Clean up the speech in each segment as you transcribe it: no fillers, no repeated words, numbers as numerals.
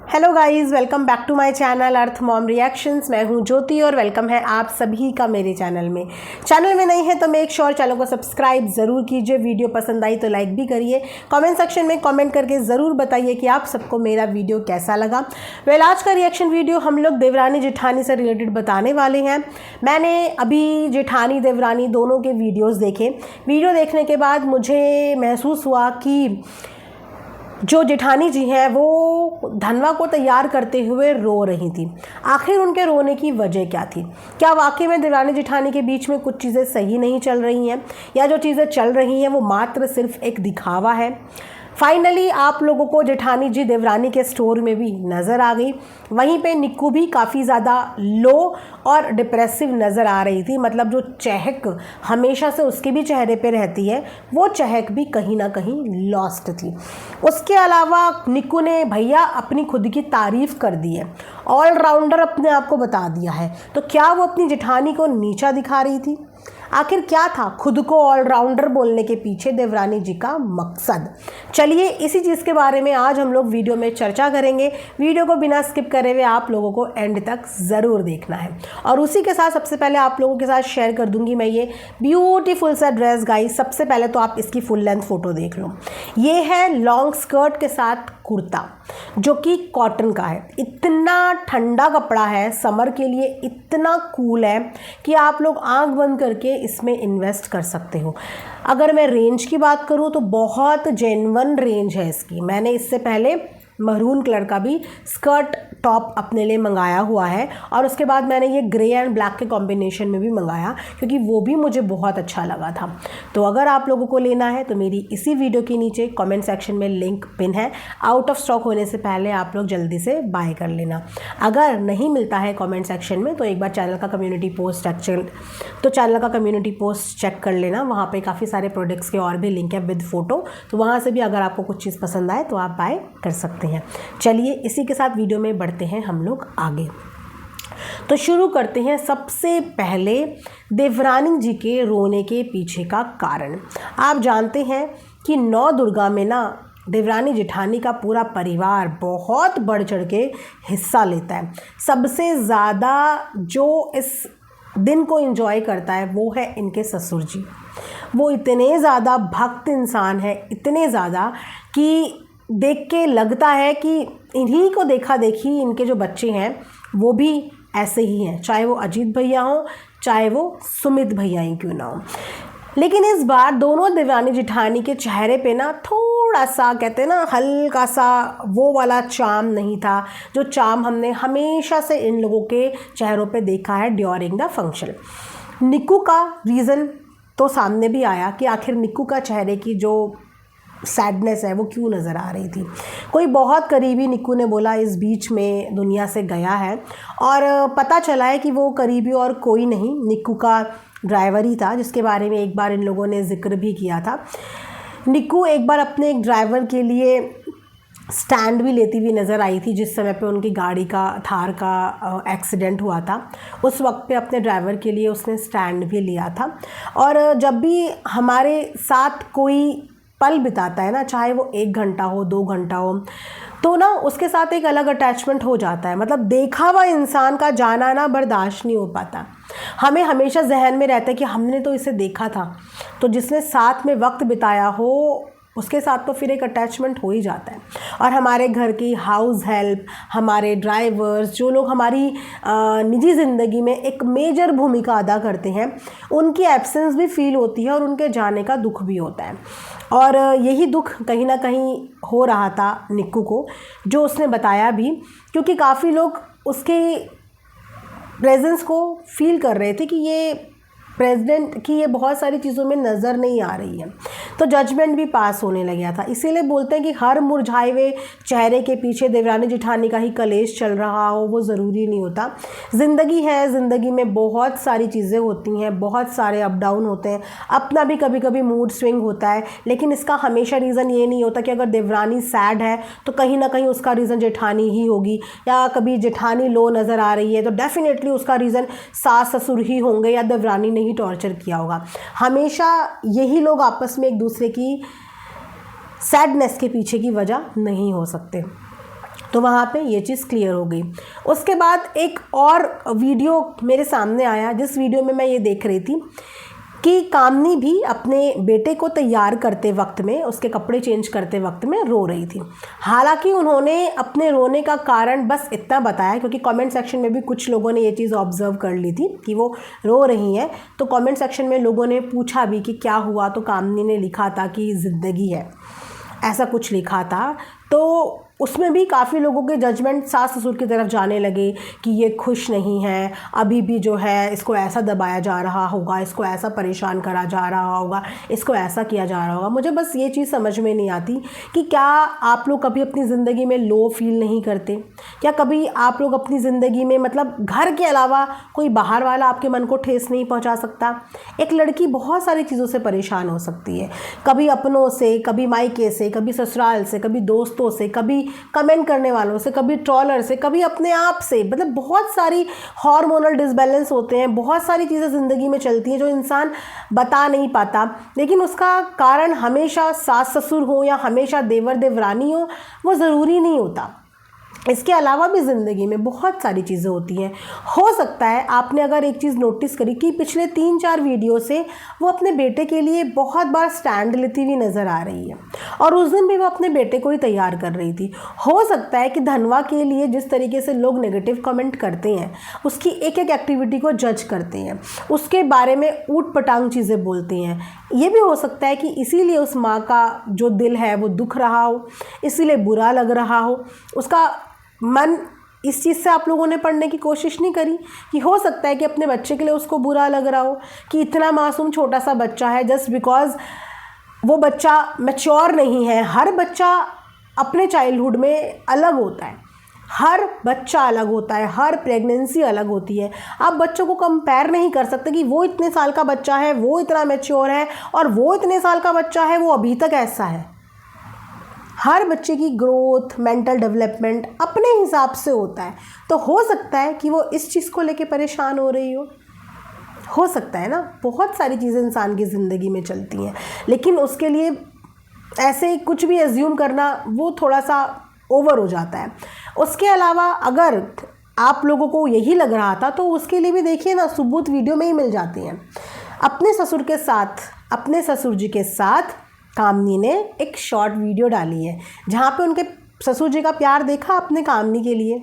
Hello guys, welcome back to my channel earth mom reactions. मैं हूं ज्योति और welcome है आप सभी का मेरे चैनल में नहीं है तो मेक श्योर चैनल को सब्सक्राइब ज़रूर कीजिए। वीडियो पसंद आई तो लाइक भी करिए। कमेंट सेक्शन में कमेंट करके ज़रूर बताइए कि आप सबको मेरा वीडियो कैसा लगा। आज का रिएक्शन वीडियो हम लोग देवरानी जेठानी से रिलेटेड बताने वाले हैं। मैंने अभी जेठानी देवरानी दोनों के वीडियोज़ देखे। वीडियो देखने के बाद मुझे महसूस हुआ कि जो जेठानी जी हैं वो धनवा को तैयार करते हुए रो रही थी। आखिर उनके रोने की वजह क्या थी? क्या वाकई में देवरानी जेठानी के बीच में कुछ चीज़ें सही नहीं चल रही हैं, या जो चीज़ें चल रही हैं वो मात्र सिर्फ एक दिखावा है? फाइनली आप लोगों को जेठानी जी देवरानी के स्टोर में भी नज़र आ गई। वहीं पे निक्कू भी काफ़ी ज़्यादा लो और डिप्रेसिव नज़र आ रही थी। मतलब जो चहक हमेशा से उसके भी चेहरे पे रहती है, वो चहक भी कहीं ना कहीं लॉस्ट थी। उसके अलावा निक्कू ने भैया अपनी खुद की तारीफ़ कर दी है, ऑलराउंडर अपने आप को बता दिया है। तो क्या वो अपनी जेठानी को नीचा दिखा रही थी? आखिर क्या था खुद को ऑलराउंडर बोलने के पीछे देवरानी जी का मकसद? चलिए इसी चीज़ के बारे में आज हम लोग वीडियो में चर्चा करेंगे। वीडियो को बिना स्किप करे हुए आप लोगों को एंड तक ज़रूर देखना है। और उसी के साथ सबसे पहले आप लोगों के साथ शेयर कर दूंगी मैं ये ब्यूटीफुल सा ड्रेस। गाइस सबसे पहले तो आप इसकी फुल लेंथ फ़ोटो देख लो। ये है लॉन्ग स्कर्ट के साथ कुर्ता जो कि कॉटन का है। इतना ठंडा कपड़ा है, समर के लिए इतना कूल है कि आप लोग आंख बंद करके इसमें इन्वेस्ट कर सकते हो। अगर मैं रेंज की बात करूँ तो बहुत जेन्युइन रेंज है इसकी। मैंने इससे पहले मरून कलर का भी स्कर्ट टॉप अपने लिए मंगाया हुआ है, और उसके बाद मैंने ये ग्रे एंड ब्लैक के कॉम्बिनेशन में भी मंगाया क्योंकि वो भी मुझे बहुत अच्छा लगा था। तो अगर आप लोगों को लेना है तो मेरी इसी वीडियो के नीचे कमेंट सेक्शन में लिंक पिन है। आउट ऑफ स्टॉक होने से पहले आप लोग जल्दी से बाय कर लेना। अगर नहीं मिलता है कमेंट सेक्शन में तो एक बार चैनल का कम्युनिटी पोस्ट चेक कर लेना। वहाँ पर काफ़ी सारे प्रोडक्ट्स के और भी लिंक है विद फ़ोटो, तो वहाँ से भी अगर आपको कुछ चीज़ पसंद आए तो आप बाय कर सकते हैं। चलिए इसी के साथ वीडियो में बढ़ते हैं हम लोग आगे। तो शुरू करते हैं सबसे पहले देवरानी जी के रोने के पीछे का कारण। आप जानते हैं कि 9 दुर्गा में ना देवरानी जेठानी का पूरा परिवार बहुत बढ़ चढ़ के हिस्सा लेता है। सबसे ज़्यादा जो इस दिन को एंजॉय करता है वो है इनके ससुर जी। वो इतने ज़्यादा भक्त इंसान है, इतने ज़्यादा कि देख के लगता है कि इन्हीं को देखा देखी इनके जो बच्चे हैं वो भी ऐसे ही हैं, चाहे वो अजीत भैया हों चाहे वो सुमित भैया ही क्यों ना हो। लेकिन इस बार दोनों देवरानी जेठानी के चेहरे पे ना थोड़ा सा, कहते हैं ना, हल्का सा वो वाला चार्म नहीं था जो चार्म हमने हमेशा से इन लोगों के चेहरों पे देखा है ड्यूरिंग द फंक्शन। निक्कू का रीज़न तो सामने भी आया कि आखिर निक्कू का चेहरे की जो सैडनेस है वो क्यों नज़र आ रही थी। कोई बहुत करीबी निक्कू ने बोला इस बीच में दुनिया से गया है, और पता चला है कि वो करीबी और कोई नहीं, निक्कू का ड्राइवर ही था, जिसके बारे में एक बार इन लोगों ने जिक्र भी किया था। निक्कू एक बार अपने एक ड्राइवर के लिए स्टैंड भी लेती हुई नज़र आई थी जिस समय पे उनकी गाड़ी का, थार का एक्सीडेंट हुआ था। उस वक्त पे अपने ड्राइवर के लिए उसने स्टैंड भी लिया था। और जब भी हमारे साथ कोई पल बिताता है ना, चाहे वो 1 घंटा हो 2 घंटा हो, तो ना उसके साथ एक अलग अटैचमेंट हो जाता है। मतलब देखा हुआ इंसान का जाना ना बर्दाश्त नहीं हो पाता। हमें हमेशा जहन में रहता है कि हमने तो इसे देखा था। तो जिसने साथ में वक्त बिताया हो उसके साथ तो फिर एक अटैचमेंट हो ही जाता है। और हमारे घर की हाउस हेल्प, हमारे ड्राइवर्स, जो लोग हमारी निजी ज़िंदगी में एक मेजर भूमिका अदा करते हैं, उनकी एब्सेंस भी फील होती है और उनके जाने का दुख भी होता है। और यही दुख कहीं ना कहीं हो रहा था निक्कू को, जो उसने बताया भी, क्योंकि काफ़ी लोग उसके प्रेजेंस को फील कर रहे थे कि ये प्रेसिडेंट की ये बहुत सारी चीज़ों में नज़र नहीं आ रही है। तो जजमेंट भी पास होने लग गया था। इसीलिए बोलते हैं कि हर मुरझाए हुए चेहरे के पीछे देवरानी जेठानी का ही कलेश चल रहा हो, वो ज़रूरी नहीं होता। ज़िंदगी है, ज़िंदगी में बहुत सारी चीज़ें होती हैं, बहुत सारे अप डाउन होते हैं, अपना भी कभी कभी मूड स्विंग होता है। लेकिन इसका हमेशा रीज़न ये नहीं होता कि अगर देवरानी सैड है तो कहीं ना कहीं उसका रीज़न जेठानी ही होगी, या कभी जेठानी लो नज़र आ रही है तो डेफिनेटली उसका रीज़न सास ससुर ही होंगे या देवरानी ने ही टॉर्चर किया होगा। हमेशा यही लोग आपस में एक दूसरे की सैडनेस के पीछे की वजह नहीं हो सकते। तो वहाँ पे ये चीज़ क्लियर हो गई। उसके बाद एक और वीडियो मेरे सामने आया, जिस वीडियो में मैं ये देख रही थी कि कामनी भी अपने बेटे को तैयार करते वक्त में, उसके कपड़े चेंज करते वक्त में रो रही थी। हालांकि उन्होंने अपने रोने का कारण बस इतना बताया, क्योंकि कमेंट सेक्शन में भी कुछ लोगों ने ये चीज़ ऑब्जर्व कर ली थी कि वो रो रही हैं, तो कमेंट सेक्शन में लोगों ने पूछा भी कि क्या हुआ, तो कामनी ने लिखा था कि ज़िंदगी है, ऐसा कुछ लिखा था। तो उसमें भी काफ़ी लोगों के जजमेंट सास ससुर की तरफ जाने लगे कि ये खुश नहीं है, अभी भी जो है इसको ऐसा दबाया जा रहा होगा, इसको ऐसा परेशान करा जा रहा होगा, इसको ऐसा किया जा रहा होगा। मुझे बस ये चीज़ समझ में नहीं आती कि क्या आप लोग कभी अपनी ज़िंदगी में लो फील नहीं करते? क्या कभी आप लोग अपनी ज़िंदगी में, मतलब घर के अलावा कोई बाहर वाला आपके मन को ठेस नहीं पहुँचा सकता? एक लड़की बहुत सारी चीज़ों से परेशान हो सकती है, कभी अपनों से, कभी मायके से, कभी ससुराल से, कभी दोस्तों से, कभी कमेंट करने वालों से, कभी ट्रॉलर से, कभी अपने आप से। मतलब बहुत सारी हार्मोनल डिसबैलेंस होते हैं, बहुत सारी चीज़ें ज़िंदगी में चलती हैं जो इंसान बता नहीं पाता, लेकिन उसका कारण हमेशा सास ससुर हो या हमेशा देवर देवरानी हो, वो ज़रूरी नहीं होता। इसके अलावा भी ज़िंदगी में बहुत सारी चीज़ें होती हैं। हो सकता है आपने अगर एक चीज़ नोटिस करी कि पिछले 3-4 वीडियो से वो अपने बेटे के लिए बहुत बार स्टैंड लेती हुई नज़र आ रही है, और उस दिन भी वो अपने बेटे को ही तैयार कर रही थी। हो सकता है कि धनवा के लिए जिस तरीके से लोग नेगेटिव कमेंट करते हैं, उसकी एक एक एक्टिविटी को जज करते हैं, उसके बारे में ऊट पटांग चीज़ें बोलते हैं, ये भी हो सकता है कि इसीलिए उस माँ का जो दिल है वो दुख रहा हो, इसीलिए बुरा लग रहा हो, उसका मन इस चीज़ से आप लोगों ने पढ़ने की कोशिश नहीं करी कि हो सकता है कि अपने बच्चे के लिए उसको बुरा लग रहा हो कि इतना मासूम छोटा सा बच्चा है, जस्ट बिकॉज़ वो बच्चा मैच्योर नहीं है। हर बच्चा अपने चाइल्डहुड में अलग होता है, हर बच्चा अलग होता है, हर प्रेगनेंसी अलग होती है। आप बच्चों को कंपेयर नहीं कर सकते कि वो इतने साल का बच्चा है, वो इतना मैच्योर है, और वो इतने साल का बच्चा है, वो अभी तक ऐसा है। हर बच्चे की ग्रोथ, मेंटल डेवलपमेंट अपने हिसाब से होता है। तो हो सकता है कि वो इस चीज़ को लेके परेशान हो रही हो सकता है ना। बहुत सारी चीज़ें इंसान की ज़िंदगी में चलती हैं, लेकिन उसके लिए ऐसे कुछ भी एज्यूम करना वो थोड़ा सा ओवर हो जाता है। उसके अलावा अगर आप लोगों को यही लग रहा था तो उसके लिए भी देखिए ना, सबूत वीडियो में ही मिल जाते हैं। अपने ससुर के साथ, अपने ससुर जी के साथ कामनी ने एक शॉर्ट वीडियो डाली है, जहाँ पे उनके ससुर जी का प्यार देखा आपने कामनी के लिए,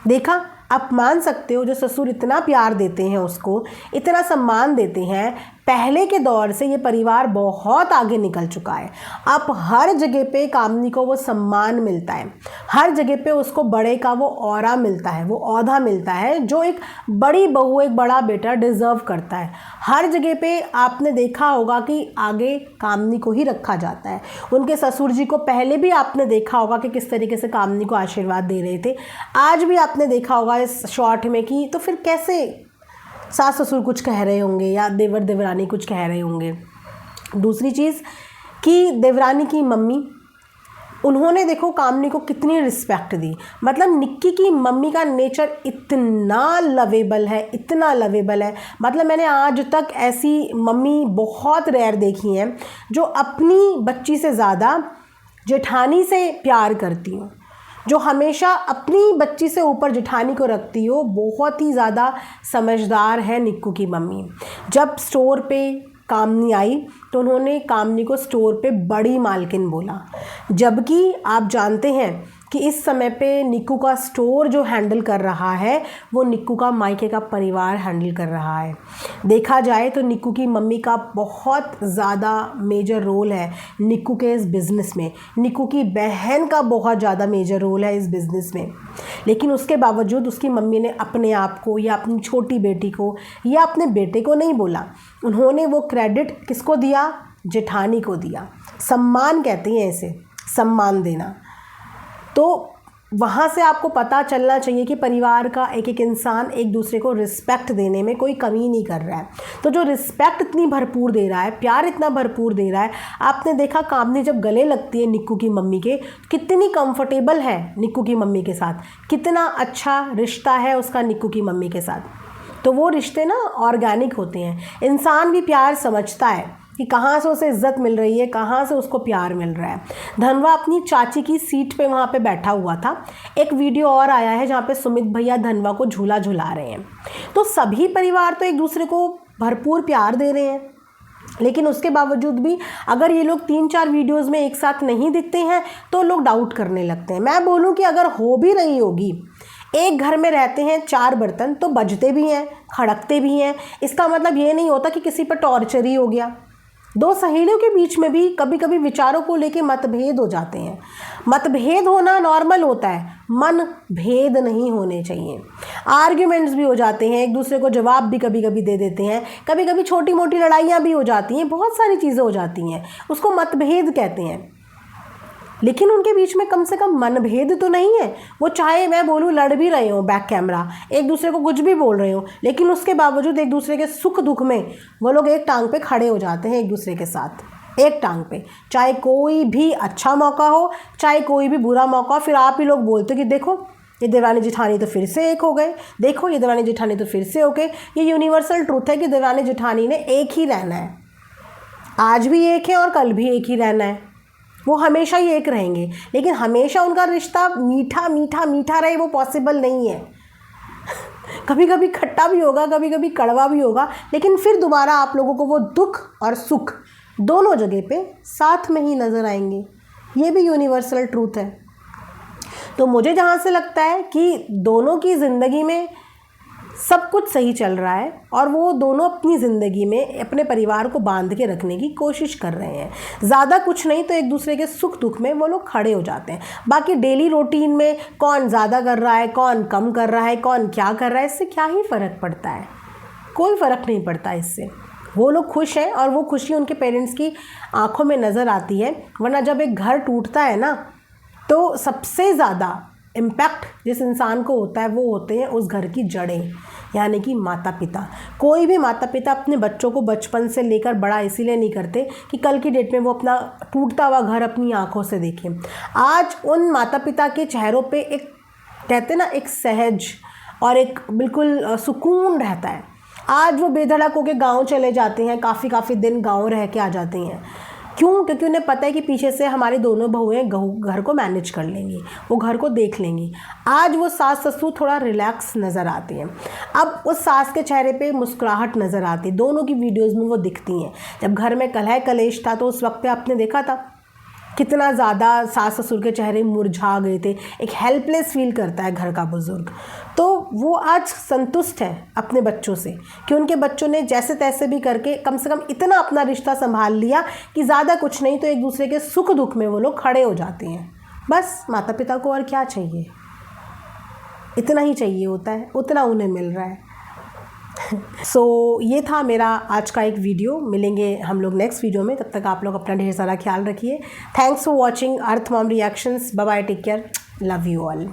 देखा। आप मान सकते हो जो ससुर इतना प्यार देते हैं उसको, इतना सम्मान देते हैं, पहले के दौर से ये परिवार बहुत आगे निकल चुका है। अब हर जगह पे कामनी को वो सम्मान मिलता है, हर जगह पे उसको बड़े का वो ऑरा मिलता है, वो औहदा मिलता है जो एक बड़ी बहू, एक बड़ा बेटा डिज़र्व करता है। हर जगह पे आपने देखा होगा कि आगे कामनी को ही रखा जाता है। उनके ससुर जी को पहले भी आपने देखा होगा कि किस तरीके से कामनी को आशीर्वाद दे रहे थे, आज भी आपने देखा होगा इस शॉर्ट में कि तो फिर कैसे सास ससुर कुछ कह रहे होंगे या देवर देवरानी कुछ कह रहे होंगे। दूसरी चीज़ कि देवरानी की मम्मी, उन्होंने देखो कामनी को कितनी रिस्पेक्ट दी। मतलब निक्की की मम्मी का नेचर इतना लवेबल है, इतना लवेबल है। मतलब मैंने आज तक ऐसी मम्मी बहुत रेयर देखी हैं जो अपनी बच्ची से ज़्यादा जेठानी से प्यार करती हो, जो हमेशा अपनी बच्ची से ऊपर जेठानी को रखती हो। बहुत ही ज़्यादा समझदार है निक्कू की मम्मी। जब स्टोर पे कामनी आई तो उन्होंने कामनी को स्टोर पे बड़ी मालकिन बोला, जबकि आप जानते हैं कि इस समय पे निक्कू का स्टोर जो हैंडल कर रहा है वो निक्कू का मायके का परिवार हैंडल कर रहा है। देखा जाए तो निक्कू की मम्मी का बहुत ज़्यादा मेजर रोल है निक्कू के इस बिज़नेस में। निक्कू की बहन का बहुत ज़्यादा मेजर रोल है इस बिज़नेस में, लेकिन उसके बावजूद उसकी मम्मी ने अपने आप को या अपनी छोटी बेटी को या अपने बेटे को नहीं बोला। उन्होंने वो क्रेडिट किसको दिया? जेठानी को दिया। सम्मान कहते हैं इसे, सम्मान देना। तो वहाँ से आपको पता चलना चाहिए कि परिवार का एक एक इंसान एक दूसरे को रिस्पेक्ट देने में कोई कमी नहीं कर रहा है। तो जो रिस्पेक्ट इतनी भरपूर दे रहा है, प्यार इतना भरपूर दे रहा है, आपने देखा कामनी जब गले लगती है निक्कू की मम्मी के, कितनी कंफर्टेबल है निक्कू की मम्मी के साथ, कितना अच्छा रिश्ता है उसका निक्कू की मम्मी के साथ। तो वो रिश्ते ना ऑर्गेनिक होते हैं। इंसान भी प्यार समझता है कि कहाँ से उसे इज्जत मिल रही है, कहाँ से उसको प्यार मिल रहा है। धनवा अपनी चाची की सीट पे वहाँ पे बैठा हुआ था। एक वीडियो और आया है जहाँ पे सुमित भैया धनवा को झूला झुला रहे हैं। तो सभी परिवार तो एक दूसरे को भरपूर प्यार दे रहे हैं, लेकिन उसके बावजूद भी अगर ये लोग 3-4 वीडियोस में एक साथ नहीं दिखते हैं तो लोग डाउट करने लगते हैं। मैं बोलूँ कि अगर हो भी रही होगी, एक घर में रहते हैं 4 बर्तन तो बजते भी हैं, खड़कते भी हैं। इसका मतलब ये नहीं होता कि किसी पर टॉर्चर ही हो गया। 2 सहेलियों के बीच में भी कभी कभी विचारों को लेके मतभेद हो जाते हैं। मतभेद होना नॉर्मल होता है, मन भेद नहीं होने चाहिए। आर्ग्यूमेंट्स भी हो जाते हैं, एक दूसरे को जवाब भी कभी कभी दे देते हैं, कभी कभी छोटी मोटी लड़ाइयाँ भी हो जाती हैं, बहुत सारी चीज़ें हो जाती हैं, उसको मतभेद कहते हैं। लेकिन उनके बीच में कम से कम मनभेद तो नहीं है। वो चाहे मैं बोलूँ लड़ भी रहे हो बैक कैमरा, एक दूसरे को कुछ भी बोल रहे हो, लेकिन उसके बावजूद एक दूसरे के सुख दुख में वो लोग एक टांग पे खड़े हो जाते हैं एक दूसरे के साथ, एक टांग पे। चाहे कोई भी अच्छा मौका हो, चाहे कोई भी बुरा मौका हो, फिर आप ही लोग बोलते हो कि देखो ये देवरानी जेठानी तो फिर से एक हो गए, देखो ये देवरानी जेठानी तो फिर से हो गए। ये यूनिवर्सल ट्रूथ है कि देवरानी जेठानी ने एक ही रहना है, आज भी एक है और कल भी एक ही रहना है। वो हमेशा ही एक रहेंगे, लेकिन हमेशा उनका रिश्ता मीठा मीठा मीठा रहे वो पॉसिबल नहीं है। कभी कभी खट्टा भी होगा, कभी कभी कड़वा भी होगा, लेकिन फिर दोबारा आप लोगों को वो दुख और सुख दोनों जगह पे साथ में ही नज़र आएंगे। ये भी यूनिवर्सल ट्रूथ है। तो मुझे जहाँ से लगता है कि दोनों की ज़िंदगी में सब कुछ सही चल रहा है और वो दोनों अपनी ज़िंदगी में अपने परिवार को बांध के रखने की कोशिश कर रहे हैं। ज़्यादा कुछ नहीं तो एक दूसरे के सुख दुख में वो लोग खड़े हो जाते हैं। बाकी डेली रूटीन में कौन ज़्यादा कर रहा है, कौन कम कर रहा है, कौन क्या कर रहा है, इससे क्या ही फ़र्क पड़ता है। कोई फ़र्क नहीं पड़ता इससे। वो लोग खुश हैं और वो खुशी उनके पेरेंट्स की आँखों में नज़र आती है। वरना जब एक घर टूटता है ना, तो सबसे ज़्यादा इम्पैक्ट जिस इंसान को होता है वो होते हैं उस घर की जड़ें, यानी कि माता पिता। कोई भी माता पिता अपने बच्चों को बचपन से लेकर बड़ा इसीलिए नहीं करते कि कल की डेट में वो अपना टूटता हुआ घर अपनी आंखों से देखें। आज उन माता पिता के चेहरों पे एक कहते ना एक सहज और एक बिल्कुल सुकून रहता है। आज वो बेधड़क होकर गाँव चले जाते हैं, काफ़ी दिन गाँव रह के आ जाते हैं। क्यों? क्योंकि उन्हें पता है कि पीछे से हमारी दोनों बहुएं घर को मैनेज कर लेंगी, वो घर को देख लेंगी। आज वो सास ससुर थोड़ा रिलैक्स नज़र आते हैं। अब उस सास के चेहरे पे मुस्कुराहट नज़र आती है, दोनों की वीडियोस में वो दिखती हैं। जब घर में कलह कलेश था तो उस वक्त पे आपने देखा था कितना ज़्यादा सास ससुर के चेहरे मुरझा गए थे। एक हेल्पलेस फील करता है घर का बुज़ुर्ग। तो वो आज संतुष्ट है अपने बच्चों से कि उनके बच्चों ने जैसे तैसे भी करके कम से कम इतना अपना रिश्ता संभाल लिया कि ज़्यादा कुछ नहीं तो एक दूसरे के सुख दुख में वो लोग खड़े हो जाते हैं। बस माता पिता को और क्या चाहिए, इतना ही चाहिए होता है, उतना उन्हें मिल रहा है। सो ये था मेरा आज का एक वीडियो। मिलेंगे हम लोग नेक्स्ट वीडियो में, तब तक आप लोग अपना ढेर सारा ख्याल रखिए। Thanks for watching earth mom reactions. Bye bye, take care, love you all.